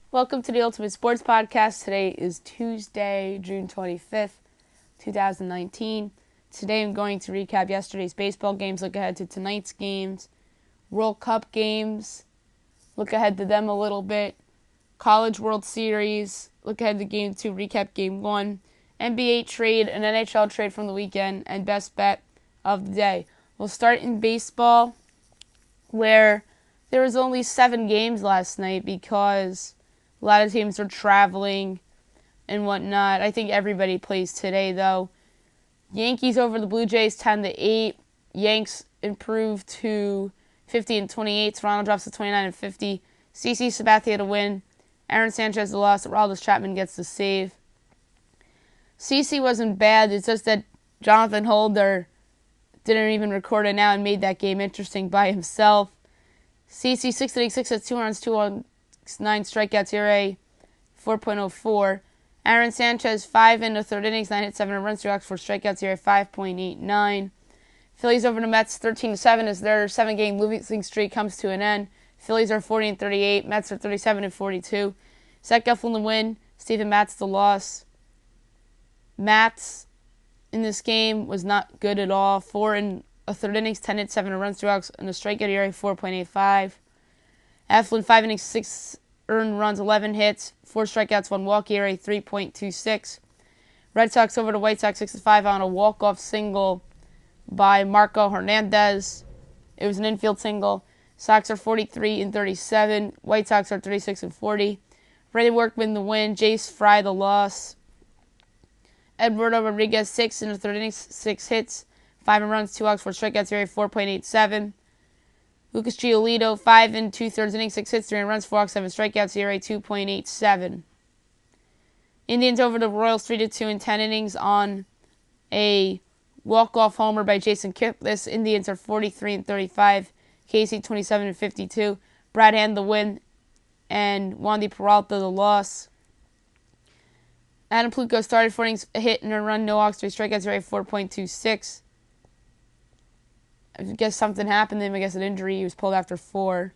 Welcome to the Ultimate Sports Podcast. Today is Tuesday, June 25th, 2019. Today I'm going to recap yesterday's baseball games, look ahead to tonight's games, World Cup games, look ahead to them a little bit, College World Series, look ahead to Game 2, recap Game 1, NBA trade, an NHL trade from the weekend, and best bet of the day. We'll start in baseball, where there was only 7 games last night because a lot of teams are traveling and whatnot. I think everybody plays today, though. Yankees over the Blue Jays 10-8. Yanks improved to 50-28. Toronto drops to 29-50. CC Sabathia to win. Aaron Sanchez the loss. Aroldis Chapman gets the save. CC wasn't bad. It's just that Jonathan Holder didn't even record it now and made that game interesting by himself. CC 6 innings, 6 hits, 2 runs, 2 9 strikeouts, ERA 4.04. Aaron Sanchez 5 in the third innings, 9 hits, 7 runs, 2 walks, 4 strikeouts, ERA 5.89. Phillies over the Mets 13-7 as their 7-game losing streak comes to an end. Phillies are 40-38, Mets are 37-42. Zach Eflin the win, Steven Matz the loss. Matz in this game was not good at all. 4 in a third innings, 10 hits, 7 runs, 2 walks, and a strikeout, ERA 4.85. Eflin 5 innings, 6 earned runs, 11 hits, 4 strikeouts, 1 walk, ERA 3.26. Red Sox over the White Sox 6-5 on a walk-off single by Marco Hernandez. It was an infield single. Sox are 43-37. White Sox are 36-40. Brandon Workman the win. Jace Fry the loss. Eduardo Rodriguez 6 in the third innings, 6 hits, 5 runs, 2 walks, 4 strikeouts, ERA 4.87. Lucas Giolito, 5 and 2/3 innings, 6 hits, 3 runs, 4 walks, 7 strikeouts, ERA 2.87. Indians over the Royals 3-2 in 10 innings on a walk-off homer by Jason Kipnis. Indians are 43-35. Casey 27-52. Brad Hand the win, and Wandy Peralta the loss. Adam Plutko started 4 innings, a hit and a run, no walks, 3 strikeouts, ERA 4.26. I guess something happened to him. I guess an injury. He was pulled after 4.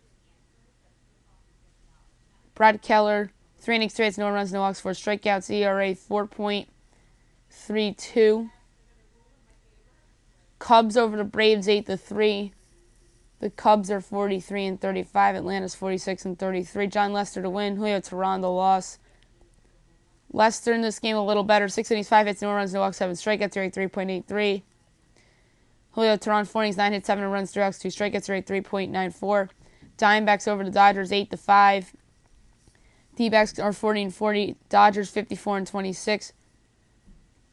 Brad Keller, 3 innings, 3 hits, no runs, no walks, 4 strikeouts, ERA 4.32. Cubs over the Braves 8-3. The Cubs are 43-35. Atlanta's 46-33. John Lester to win. Julio Teheran the loss. Lester in this game a little better. 6 innings, 5 hits, no runs, no walks, 7 strikeouts, ERA 3.83. Julio Teheran 4 innings, 9 hits, 7 runs, 3 walks, 2 strikeouts, ERA 3.94. Diamondbacks over the Dodgers 8-5. D-backs are 40-40. Dodgers 54-26.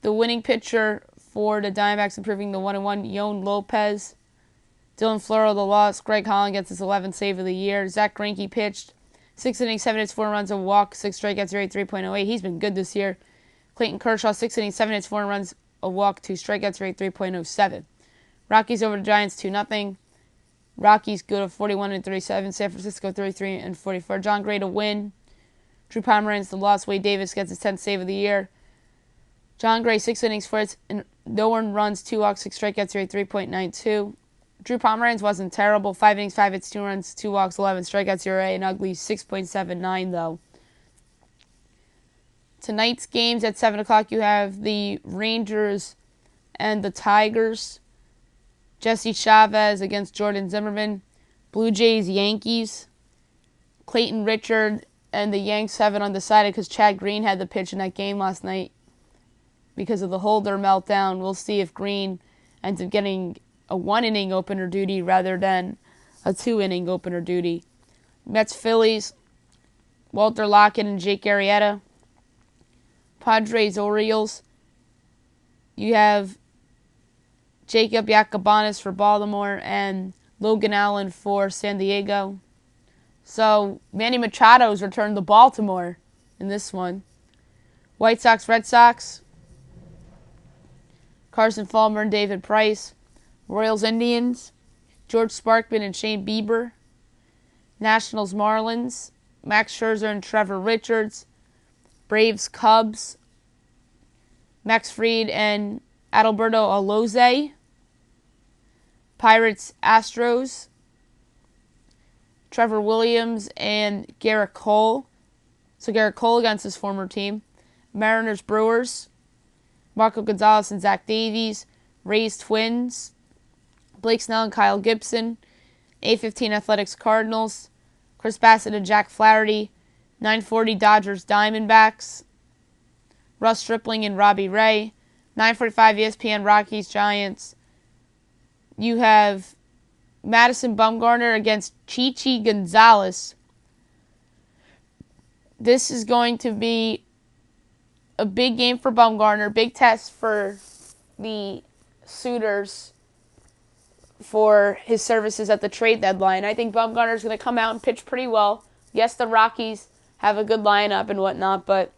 The winning pitcher for the Diamondbacks improving the 1-1, Yon Lopez. Dylan Floro the loss. Greg Holland gets his 11th save of the year. Zach Greinke pitched 6 innings, 7 hits, 4 runs, a walk, 6 strikeouts, ERA 3.08. He's been good this year. Clayton Kershaw 6 innings, 7 hits, 4 runs, a walk, 2 strikeouts, ERA 3.07. Rockies over the Giants 2-0. Rockies go to 41-37. San Francisco 33-44. John Gray to win. Drew Pomeranz the loss. Wade Davis gets his 10th save of the year. John Gray 6 innings, 4 hits, and no earned runs, 2 walks, 6 strikeouts, ERA 3.92. Drew Pomeranz wasn't terrible. 5 innings, 5 hits, 2 runs, 2 walks, 11 strikeouts, ERA an ugly 6.79 though. Tonight's games at 7 o'clock, you have the Rangers and the Tigers. Jesse Chavez against Jordan Zimmerman. Blue Jays, Yankees. Clayton Richard and the Yanks have it undecided because Chad Green had the pitch in that game last night because of the Holder meltdown. We'll see if Green ends up getting a 1-inning opener duty rather than a 2-inning opener duty. Mets, Phillies. Walter Lockett and Jake Arrieta. Padres, Orioles. You have Jacob Yacobanis for Baltimore and Logan Allen for San Diego. So Manny Machado's returned to Baltimore in this one. White Sox, Red Sox. Carson Fulmer and David Price. Royals, Indians. George Sparkman and Shane Bieber. Nationals, Marlins. Max Scherzer and Trevor Richards. Braves, Cubs. Max Fried and Adalberto Alzolay. Pirates, Astros. Trevor Williams and Garrett Cole. So Garrett Cole against his former team. Mariners Brewers, Marco Gonzalez and Zach Davies. Rays Twins, Blake Snell and Kyle Gibson. 8:15 Athletics Cardinals, Chris Bassett and Jack Flaherty. 9:40 Dodgers Diamondbacks, Russ Stripling and Robbie Ray. 9:45 ESPN Rockies Giants. You have Madison Bumgarner against Chichi Gonzalez. This is going to be a big game for Bumgarner, big test for the suitors for his services at the trade deadline. I think Bumgarner is going to come out and pitch pretty well. Yes, the Rockies have a good lineup and whatnot, but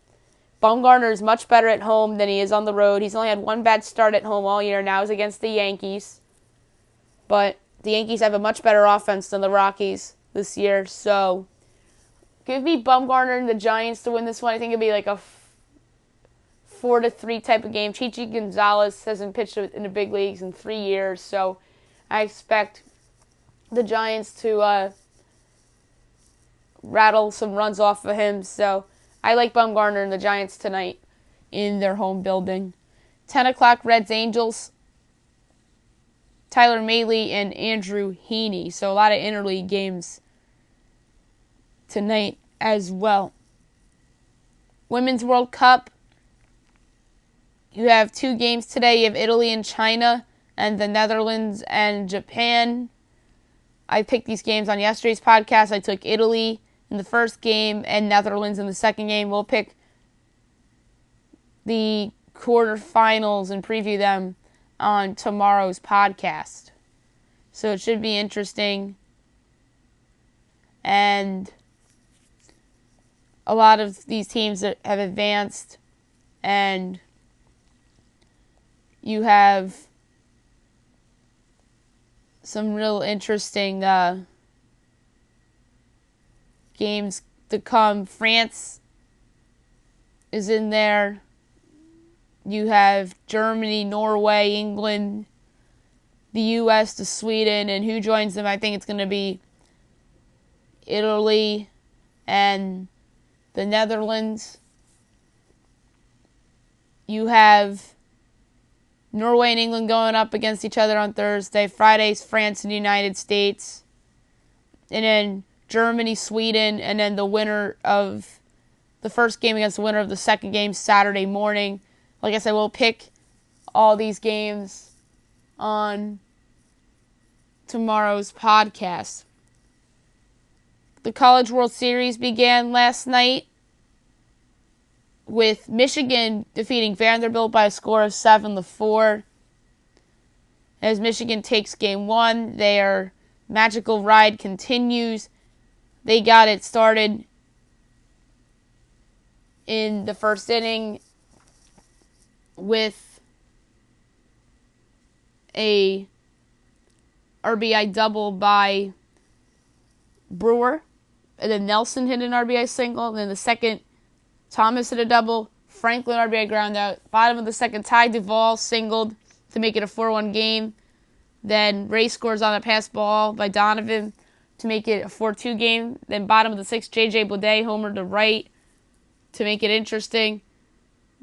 Bumgarner is much better at home than he is on the road. He's only had one bad start at home all year. Now is against the Yankees. But the Yankees have a much better offense than the Rockies this year. So give me Bumgarner and the Giants to win this one. I think it'll be like a 4-3 type of game. Chichi Gonzalez hasn't pitched in the big leagues in 3 years. So I expect the Giants to rattle some runs off of him. So I like Bumgarner and the Giants tonight in their home building. 10 o'clock Reds Angels, Tyler Mahle and Andrew Heaney. So a lot of interleague games tonight as well. Women's World Cup, you have 2 games today. You have Italy and China and the Netherlands and Japan. I picked these games on yesterday's podcast. I took Italy in the first game and Netherlands in the second game. We'll pick the quarterfinals and preview them on tomorrow's podcast. So it should be interesting. And a lot of these teams that have advanced, and you have some real interesting games to come. France is in there. You have Germany, Norway, England, the U.S., to Sweden, and who joins them? I think it's going to be Italy and the Netherlands. You have Norway and England going up against each other on Thursday. Friday's France and the United States. And then Germany, Sweden, and then the winner of the first game against the winner of the second game Saturday morning. Like I said, we'll pick all these games on tomorrow's podcast. The College World Series began last night with Michigan defeating Vanderbilt by a score of 7-4. As Michigan takes game 1, their magical ride continues. They got it started in the first inning with a RBI double by Brewer. And then Nelson hit an RBI single. And then the second, Thomas hit a double. Franklin RBI ground out. Bottom of the second, Ty Duvall singled to make it a 4-1 game. Then Ray scores on a pass ball by Donovan to make it a 4-2 game. Then bottom of the sixth, J.J. Bleday homered to right to make it interesting.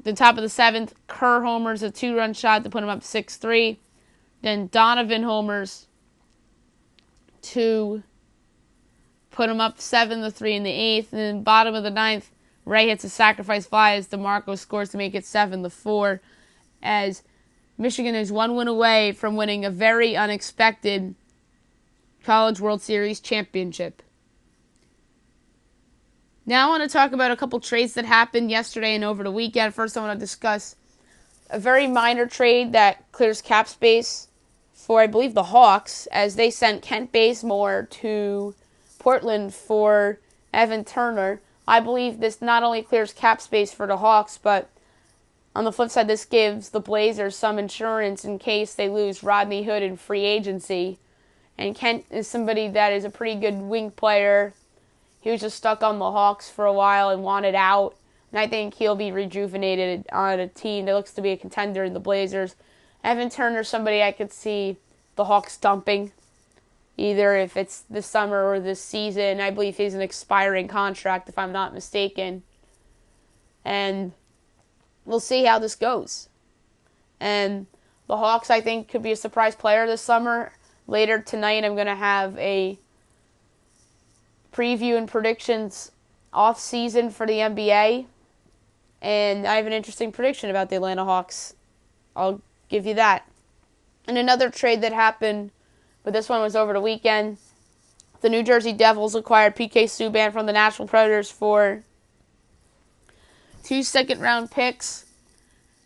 Then top of the seventh, Kerr homers a 2-run shot to put him up 6-3. Then Donovan homers to put him up 7-3 in the eighth. And then bottom of the ninth, Ray hits a sacrifice fly as DeMarco scores to make it 7-4. As Michigan is 1 win away from winning a very unexpected College World Series championship. Now I want to talk about a couple trades that happened yesterday and over the weekend. First, I want to discuss a very minor trade that clears cap space for, I believe, the Hawks, as they sent Kent Bazemore to Portland for Evan Turner. I believe this not only clears cap space for the Hawks, but on the flip side, this gives the Blazers some insurance in case they lose Rodney Hood in free agency. And Kent is somebody that is a pretty good wing player. He was just stuck on the Hawks for a while and wanted out. And I think he'll be rejuvenated on a team that looks to be a contender in the Blazers. Evan Turner, somebody I could see the Hawks dumping, either if it's this summer or this season. I believe he's an expiring contract, if I'm not mistaken. And we'll see how this goes. And the Hawks, I think, could be a surprise player this summer. Later tonight, I'm going to have a preview and predictions off season for the NBA. And I have an interesting prediction about the Atlanta Hawks. I'll give you that. And another trade that happened, but this one was over the weekend. The New Jersey Devils acquired PK Subban from the Nashville Predators for 2 second-round picks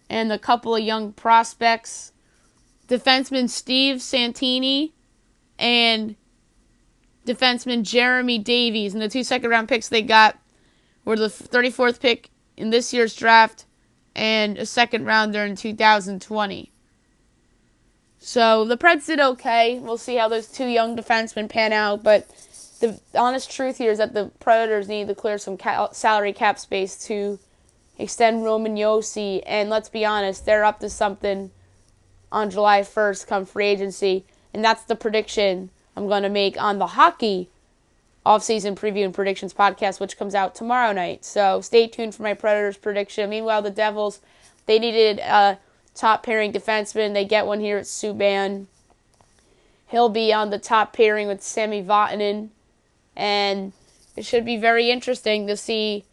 and a couple of young prospects. Defenseman Steve Santini and defenseman Jeremy Davies. And the 2 second-round picks they got were the 34th pick in this year's draft and a second rounder in 2020. So the Preds did okay. We'll see how those two young defensemen pan out. But the honest truth here is that the Predators need to clear some salary cap space to extend Roman Josi. And let's be honest, they're up to something on July 1st come free agency. And that's the prediction I'm going to make on the hockey off-season preview and predictions podcast, which comes out tomorrow night. So stay tuned for my Predators prediction. Meanwhile, the Devils, they needed a top pairing defenseman. They get one here at Subban. He'll be on the top pairing with Sami Vatanen. And it should be very interesting to see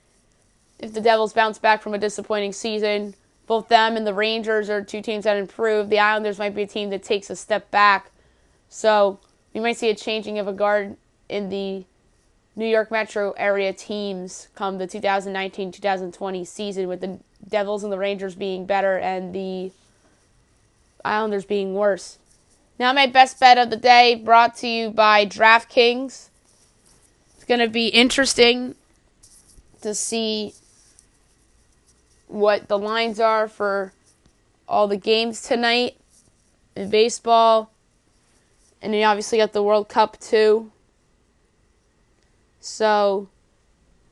if the Devils bounce back from a disappointing season. Both them and the Rangers are two teams that improved. The Islanders might be a team that takes a step back. So we might see a changing of a guard in the New York metro area teams come the 2019-2020 season, with the Devils and the Rangers being better and the Islanders being worse. Now my best bet of the day, brought to you by DraftKings. It's going to be interesting to see what the lines are for all the games tonight in baseball. And you obviously got the World Cup too. So,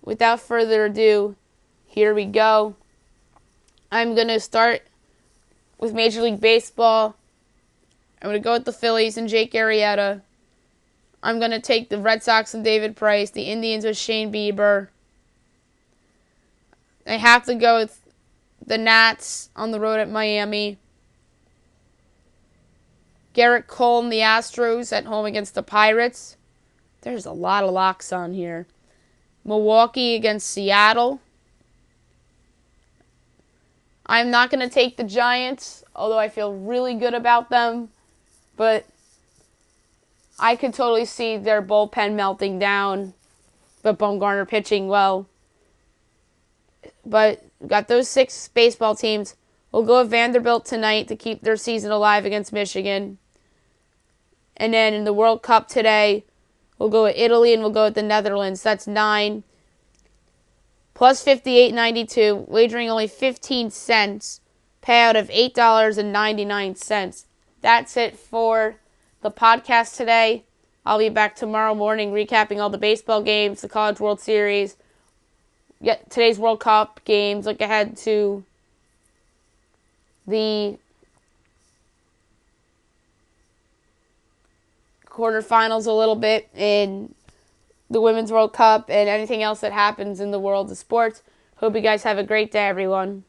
without further ado, here we go. I'm going to start with Major League Baseball. I'm going to go with the Phillies and Jake Arrieta. I'm going to take the Red Sox and David Price, the Indians with Shane Bieber. I have to go with the Nats on the road at Miami. Garrett Cole and the Astros at home against the Pirates. There's a lot of locks on here. Milwaukee against Seattle. I'm not going to take the Giants, although I feel really good about them. But I could totally see their bullpen melting down. But Bumgarner pitching well. But we've got those 6 baseball teams. We'll go with Vanderbilt tonight to keep their season alive against Michigan. And then in the World Cup today, we'll go with Italy and we'll go with the Netherlands. That's 9. Plus 58.92. Wagering only 15 cents. Payout of $8.99. That's it for the podcast today. I'll be back tomorrow morning recapping all the baseball games, the College World Series, today's World Cup games. Look ahead to the quarterfinals a little bit in the Women's World Cup and anything else that happens in the world of sports. Hope you guys have a great day, everyone.